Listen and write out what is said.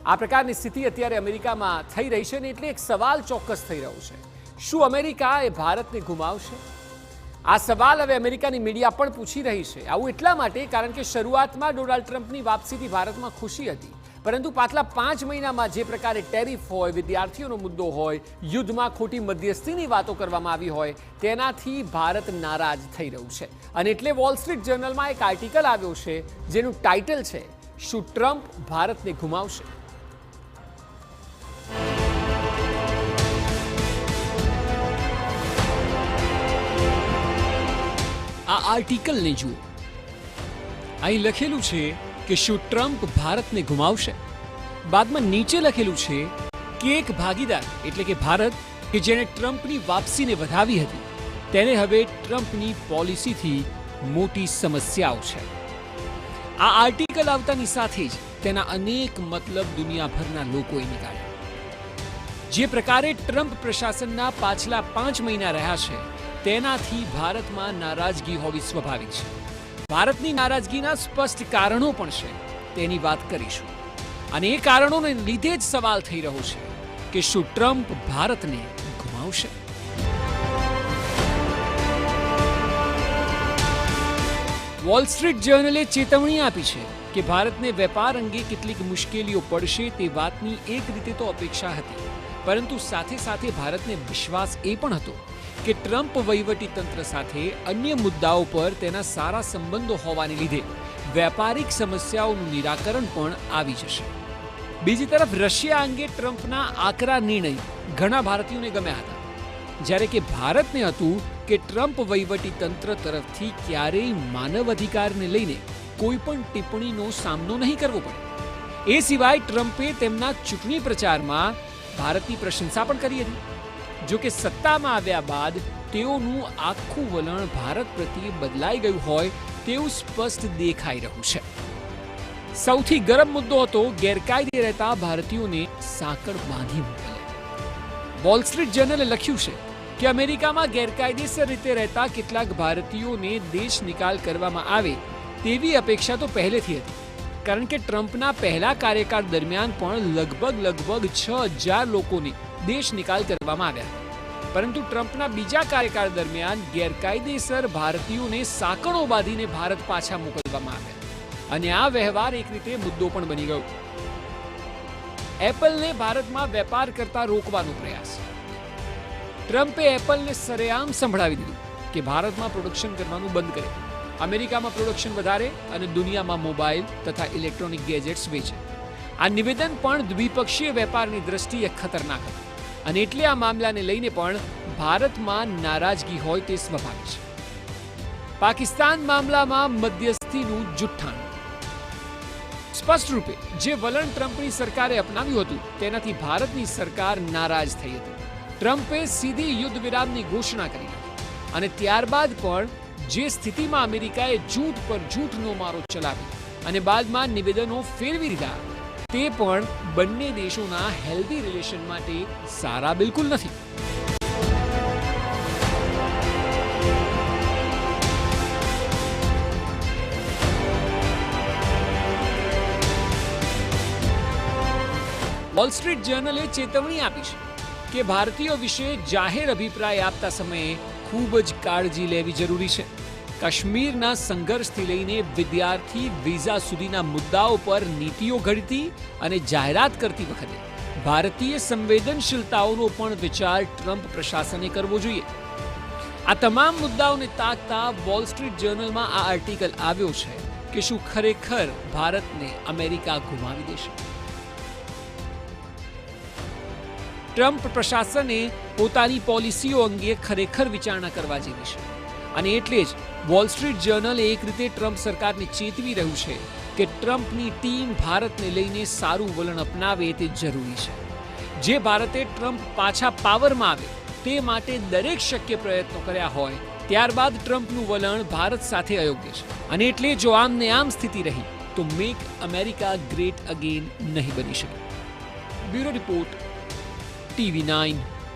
આ પ્રકારની સ્થિતિ અત્યારે અમેરિકામાં થઈ રહી છે ને એટલે એક સવાલ ચોક્કસ થઈ રહ્યો છે, શું અમેરિકા એ ભારતને ગુમાવશે? આ સવાલ હવે અમેરિકાની મીડિયા પણ પૂછી રહી છે. આવું એટલા માટે કારણ કે શરૂઆતમાં ડોનાલ્ડ ટ્રમ્પની વાપસીથી ભારતમાં ખુશી હતી, પરંતુ પાછલા 5 મહિનામાં જે પ્રકારે ટેરિફ હોય, વિદ્યાર્થીઓનો મુદ્દો હોય, યુદ્ધમાં ખોટી મધ્યસ્થીની વાતો કરવામાં આવી હોય, તેનાથી ભારત નારાજ થઈ રહ્યું છે. અને એટલે વોલ સ્ટ્રીટ જર્નલમાં એક આર્ટિકલ આવ્યો છે જેનું ટાઇટલ છે, શું ટ્રમ્પ ભારતને ગુમાવશે? આ આર્ટિકલને જુઓ. અહીં લખેલું છે કે શું ટ્રમ્પ ભારતને ગુમાવશે? બાદમાં નીચે લખેલું છે કે એક ભાગીદાર એટલે કે ભારત કે જેણે ટ્રમ્પની વાપસીને વધાવી હતી, તેને હવે ટ્રમ્પની પોલિસીથી મોટી સમસ્યાઓ છે. આ આર્ટિકલ આવતાની સાથે જ તેના અનેક મતલબ દુનિયાભરના લોકોએ નીકાળ્યા. જે પ્રકારે ટ્રમ્પ પ્રશાસનના પાછલા 5 મહિના રહ્યા છે, તેનાથી ભારતમાં નારાજગી હોવી સ્વાભાવિક છે. ભારતની નારાજગીના સ્પષ્ટ કારણો પણ છે, તેની વાત કરીશું. અને એ કારણોને લીધે જ સવાલ થઈ રહ્યો છે કે શું ટ્રમ્પ ભારતને ગુમાવશે? વોલ સ્ટ્રીટ જર્નલે ચેતવણી આપી છે કે ભારતને વેપાર અંગે કેટલીક મુશ્કેલીઓ પડશે તે વાતની એક રીતે તો અપેક્ષા હતી, પરંતુ સાથે સાથે ભારતને વિશ્વાસ એ પણ હતો કે ટ્રમ્પ વહીવટીતંત્ર સાથે અન્ય મુદ્દાઓ પર તેના સારા સંબંધો હોવાને લીધે વેપારિક સમસ્યાઓનું નિરાકરણ પણ આવી જશે. બીજી તરફ રશિયા અંગે ટ્રમ્પના આકરા નિર્ણય ઘણા ભારતીયોને ગમ્યા હતા, જ્યારે કે ભારતને હતું કે ટ્રમ્પ વહીવટીતંત્ર તરફથી ક્યારેય માનવ અધિકારને લઈને કોઈ પણ ટિપ્પણીનો સામનો નહીં કરવો પડે. એ સિવાય ટ્રમ્પે તેમના ચૂંટણી પ્રચારમાં ભારતની પ્રશંસા પણ કરી હતી. જો કે સત્તામાં આવ્યા બાદ તેઓનું આખું વલણ ભારત પ્રત્યે બદલાઈ ગયું હોય તેવું સ્પષ્ટ દેખાઈ રહ્યું છે. સૌથી ગરમ મુદ્દો હતો ગેરકાયદે રહેતા ભારતીયોને સાંકળ બાંધી મોકલ્યા. વોલ સ્ટ્રીટ જર્નલે લખ્યું છે કે અમેરિકામાં ગેરકાયદેસર રીતે રહેતા કેટલાક ભારતીયોને દેશ નિકાલ કરવામાં આવે તેવી અપેક્ષા તો પહેલેથી હતી, કારણ કે ટ્રમ્પના પહેલા કાર્યકાળ દરમિયાન પણ લગભગ 6000 લોકોને દેશ નિકાલ કરવામાં આવ્યા. પરંતુ ટ્રમ્પના બીજા કાર્યકાળ દરમિયાન ગેરકાયદેસર ભારતીયોને સાંકળો બાંધીને ભારત પાછા મોકલવામાં આવ્યા. અને આ વ્યવહાર એક રીતે મુદ્દો પણ બની ગયો. એપલને ભારતમાં વેપાર કરતા રોકવાનો પ્રયાસ. ટ્રમ્પે એપલને સરેઆમ સંભળાવી દીધું કે ભારતમાં પ્રોડક્શન કરવાનું બંધ કરે, અમેરિકામાં પ્રોડક્શન વધારે અને દુનિયામાં મોબાઈલ તથા ઇલેક્ટ્રોનિક ગેજેટ્સ વેચે. આ નિવેદન પણ દ્વિપક્ષીય વેપારની દ્રષ્ટિએ ખતરનાક હતું, અને એટલે આ મામલાને લઈને પણ ભારતમાં નારાજગી હોય તે સ્વાભાવિક છે. પાકિસ્તાન મામલામાં મધ્યસ્થીનું જુઠ્ઠાણું. સ્પષ્ટ રૂપે જે વલણ ટ્રમ્પની સરકારે અપનાવ્યું હતું તેનાથી ભારતની સરકાર નારાજ થઈ હતી. ટ્રમ્પે સીધી યુદ્ધ વિરામની ઘોષણા કરી હતી, અને ત્યારબાદ પણ જે સ્થિતિમાં અમેરિકાએ જૂઠ પર જૂઠનો મારો ચલાવ્યો અને બાદમાં નિવેદનો ફેરવી દીધા, તે પણ બંને દેશોના હેલ્ધી રિલેશન માટે સારા બિલકુલ નથી. વોલ સ્ટ્રીટ જર્નલે ચેતવણી આપી છે કે ભારતીયો વિશે જાહેર અભિપ્રાય આપતા સમયે ખૂબ જ કાળજી લેવી જરૂરી છે. કાશ્મીરના સંઘર્ષથી લઈને વિદ્યાર્થી વિઝા સુધીના મુદ્દાઓ પર નીતિઓ ઘડતી અને જાહેરાત કરતી વખતે ભારતીય સંવેદનશીલતાઓનો પણ વિચાર ટ્રમ્પ પ્રશાસને કરવો જોઈએ. આ તમામ મુદ્દાઓને તાકતા વોલ સ્ટ્રીટ જર્નલમાં આ આર્ટિકલ આવ્યો છે કે શું ખરેખર ભારતને અમેરિકા ગુમાવી દેશે? ટ્રમ્પ પ્રશાસને પોતાની પોલિસીઓ અંગે ખરેખર વિચારણા કરવા જેવી છે, અને એટલે જ વોલ સ્ટ્રીટ જર્નલ એક રીતે ટ્રમ્પ સરકારને ચેતવી રહ્યું છે કે ટ્રમ્પની ટીમ ભારતને લઈને સારું વલણ અપનાવે તે જરૂરી છે. જે ભારતે ટ્રમ્પ પાછા પાવરમાં આવે તે માટે દરેક શક્ય પ્રયત્નો કર્યા હોય, ત્યારબાદ ટ્રમ્પનું વલણ ભારત સાથે અયોગ્ય છે, અને એટલે જો આમને આમ સ્થિતિ રહી તો મેક અમેરિકા ગ્રેટ અગેન નહીં બની શકે. Bureau report, TV9